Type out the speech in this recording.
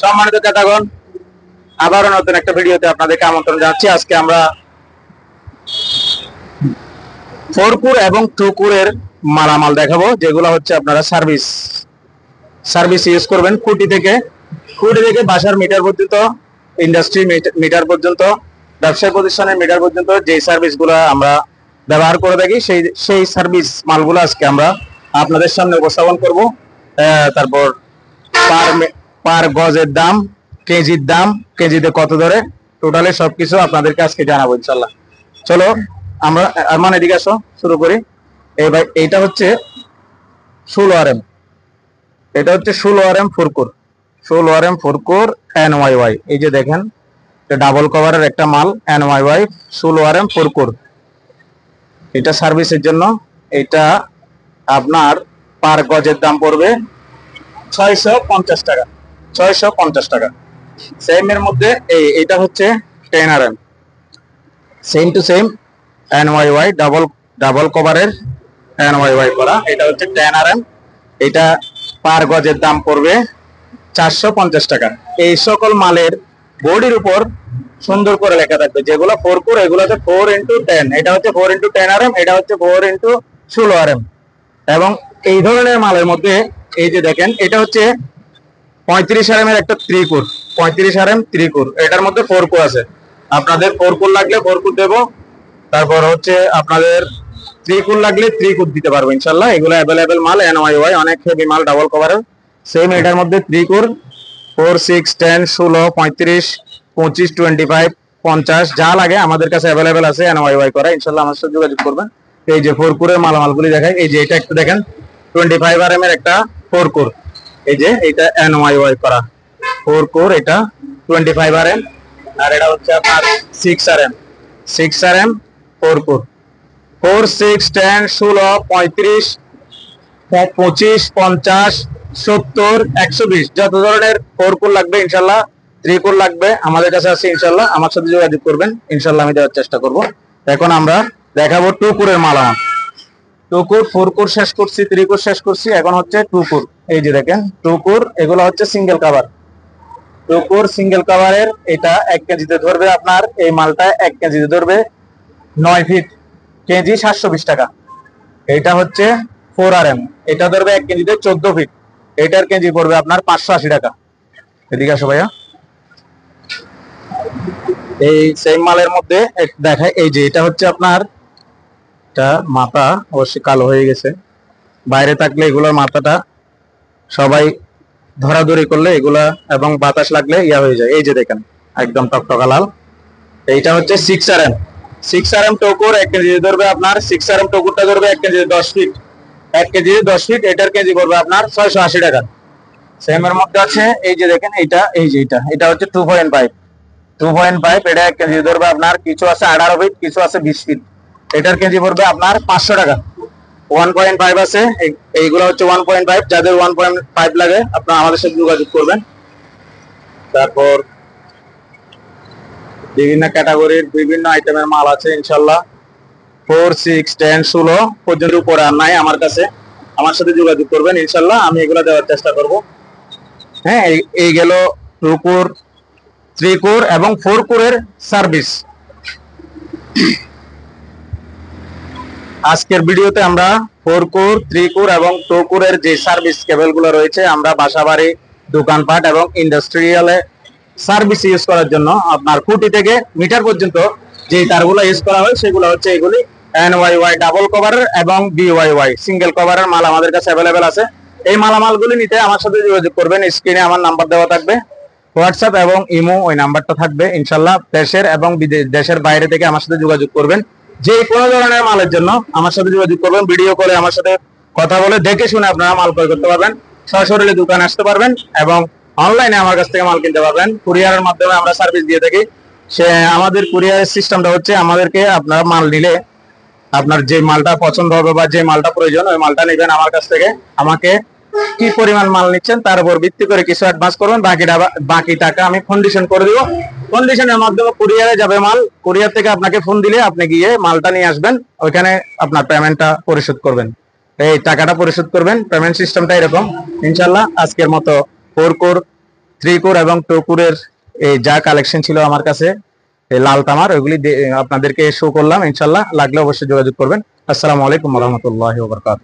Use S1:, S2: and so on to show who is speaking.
S1: সম্মানিত ক্রেতাগণ, আবারও নতুন একটা ভিডিওতে আপনাদেরকে আমন্ত্রণ জানাচ্ছি। আজকে আমরা ফোরকুর এবং টুকুরের মালামাল দেখাবো, যেগুলো হচ্ছে আপনারা সার্ভিস ইউজ করবেন। খুঁটি থেকে বাসার মিটার পর্যন্ত, ইন্ডাস্ট্রি মিটার পর্যন্ত, ব্যবসায়ী প্রতিষ্ঠানের মিটার পর্যন্ত যে সার্ভিসগুলো আমরা ব্যবহার করে থাকি সেই সার্ভিস মালগুলো আজকে আমরা আপনাদের সামনে উপস্থাপন করব। তারপর পার গজের দাম, কেজির দাম, কেজিতে কত ধরে, টোটালি সবকিছু আপনাদেরকে আজকে জানাবো ইনশাল্লাহ। চলো আমরা এদিকে আসো, শুরু করি। এইটা হচ্ছে 16 RM, এটা হচ্ছে 16 RM ফোরকুর, 16 RM ফোরকুর NYY। এই যে দেখেন, ডাবল কভারের একটা মাল NYY 16 RM ফোরকুর। এটা সার্ভিসের জন্য। এটা আপনার পার গজের দাম পড়বে 650 টাকা, 650 টাকা। সেমের মধ্যে এইটা হচ্ছে 10 RM, same to same NYY double কভারের NYY করা। এটা হচ্ছে 10 RM। এটা পার গজের দাম পড়বে 450 টাকা। এই সকল মালের বডির উপর সুন্দর করে লেখা থাকবে, যেগুলো ফোরকুর এগুলোতে 4x10, এটা হচ্ছে 4x10 RM, এটা হচ্ছে 4x16 RM। এবং এই ধরনের মালের মধ্যে এই যে দেখেন, এটা হচ্ছে 35 RM এর একটা ত্রিকুর, 35 RM ত্রিকুর। এটার মধ্যে ফোরকুর আছে। আপনাদের ফোরকুর লাগলে ফোরকুর দেবো, তারপর হচ্ছে আপনাদের ত্রিকুর লাগলে ত্রিকুর দিতে পারবো ইনশাল্লাহ। এগুলো অ্যাভেলেবেল মাল NYY, অনেক হেভি মাল, ডাবল কভারের। সেম এটার মধ্যে ত্রিকুর 4, 6, 10, 16, 35, 25, 25, 50 যা লাগে আমাদের কাছে অ্যাভেলেবেল আছে NYY করা। ইনশাল্লাহ আমার সাথে যোগাযোগ করবেন। এই যে ফোরকুরের মালামালগুলি দেখাই। এই যে এটা একটু দেখেন, 25 RM এর একটা ফোরকুর। এই যে এটা NYY করা ফোরকুর, এটা 25 RM। আর এটা হচ্ছে আপনার 6 RM, 6 RM ফোরকুর। 4, 6, 10, 16, 35, 25, 50, 70, 120 যত ধরনের ফোরকুর লাগবে ইনশাল্লাহ, ত্রিকুর লাগবে আমাদের কাছে আছে ইনশাল্লাহ। আমার সাথে যোগাযোগ করবেন, ইনশাল্লাহ আমি দেওয়ার চেষ্টা করব। এখন আমরা দেখাবো টুকুরের মালামাল। টুকুর, ফোরকুর শেষ করছি, ত্রিকুর শেষ করছি, এখন হচ্ছে টুকুর। এই যে দেখেন টুকুর, এগুলো হচ্ছে সিঙ্গেল কাভার টুকুর, সিঙ্গেল কাভারের। এটা 1 কেজিতে ধরবে আপনার, এই মালটা 1 কেজিতে ধরবে 9 ফিট, কেজি 720 টাকা। এটা হচ্ছে 4 RM, এটা ধরবে 1 কেজিতে 14 ফিট, এটার কেজি পড়বে আপনার 580 টাকা। এদিকে আসো ভাইয়া। এই সেম মালের মধ্যে দেখায়, এই যে এটা হচ্ছে আপনার, এটা মাথা অবশ্যই কালো হয়ে গেছে, বাইরে থাকলে এগুলোর মাথাটা সবাই ধরাধরি করলে এগুলা এবং বাতাস লাগলে ইয়া হয়ে যায়। এই যে দেখেন একদম টকটকা লাল। এইটা হচ্ছে 6 RM, 6 RM টকুর 1 কেজি ধরবে আপনার, 6 RM টকুরটা ধরবে 1 কেজি 10 ফিট, 1 কেজি 10 ফিট, এটার কেজি পড়বে আপনার 680 টাকা। সেমের মধ্যে আছে এই যে দেখেন, এইটা এই যে এটা হচ্ছে 2.5, এটা 1 কেজি ধরবে আপনার, কিছু আছে 18 ফিট, কিছু আছে 20 ফিট, এটার কেজি পড়বে আপনার 500 টাকা। 1.5 আছে, এইগুলো হচ্ছে 1.5। যাদের 1.5 লাগে আপনারা আমাদের সাথে যোগাযোগ করবেন। তারপর বিভিন্ন ক্যাটাগরির বিভিন্ন আইটেমের মাল আছে ইনশাল্লাহ। 4, 6, 10, 16 পর্যন্ত উপরে আর নাই আমার কাছে, আমার সাথে যোগাযোগ করবেন ইনশাল্লাহ, আমি এগুলো দেওয়ার চেষ্টা করব। হ্যাঁ, এই গেল টুকুর, ত্রিকুর এবং ফোরকুরের সার্ভিস। আজকের ভিডিওতে আমরা ফোরকুর, ত্রিকুর এবং টুকুরের যে সার্ভিস কেবলগুলো রয়েছে, আমরা বাসাবাড়ি, দোকানপাট এবং ইন্ডাস্ট্রিয়ালে সার্ভিস ইউজ করার জন্য আপনার খুঁটি থেকে মিটার পর্যন্ত যে তারগুলো ইউজ করা হয় সেগুলো হচ্ছে এগুলি NYY ডাবল কভারের এবং BYY সিঙ্গেল কভারের মাল আমাদের কাছে অ্যাভেলেবেল আছে। এই মালামালগুলি নিতে আমার সাথে যোগাযোগ করবেন। স্ক্রিনে আমার নাম্বার দেওয়া থাকবে, হোয়াটসঅ্যাপ এবং ইমো ওই নাম্বারটা থাকবে ইনশাল্লাহ। দেশের এবং দেশের বাইরে থেকে আমার সাথে যোগাযোগ করবেন। যে কোনো ধরনের মালের জন্য আমার সাথে যোগাযোগ করবেন। ভিডিও কলে আমার সাথে কথা বলে দেখে শুনে আপনারা মাল ক্রয় করতে পারবেন। সরাসরি দোকানে আসতে পারবেন এবং অনলাইনে আমার কাছ থেকে মাল কিনতে পারবেন। কুরিয়ারের মাধ্যমে আমরা সার্ভিস দিয়ে থাকি। আমাদের কুরিয়ারের সিস্টেমটা হচ্ছে, আমাদেরকে আপনারা মাল নিলে আপনার যে মালটা পছন্দ হবে বা যে মালটা প্রয়োজন ওই মালটা নেবেন আমার কাছ থেকে। আমাকে কি পরিমাণ মাল নিচ্ছেন তার উপর ভিত্তি করে কিছু অ্যাডভান্স করবেন, বাকি টাকা আমি কন্ডিশন করে দিব। কন্ডিশনের মাধ্যমে কুরিয়ারে যাবে মাল, কুরিয়ার থেকে আপনাকে ফোন দিলে আপনি গিয়ে মালটা নিয়ে আসবেন, ওইখানে আপনার পেমেন্টটা পরিশোধ করবেন। এই টাকাটা পরিশোধ করবেন। পেমেন্ট সিস্টেমটা এরকম ইনশাল্লাহ। আজকের মতো 4 কোর, 3 কোর এবং 2 কোরের এই যা কালেকশন ছিল আমার কাছে এই লাল তামার, ওইগুলি আপনাদেরকে শো করলাম। ইনশাল্লাহ লাগলে অবশ্যই যোগাযোগ করবেন। আসসালামু আলাইকুম ওয়া রাহমাতুল্লাহি ওয়া বারাকাতুহু।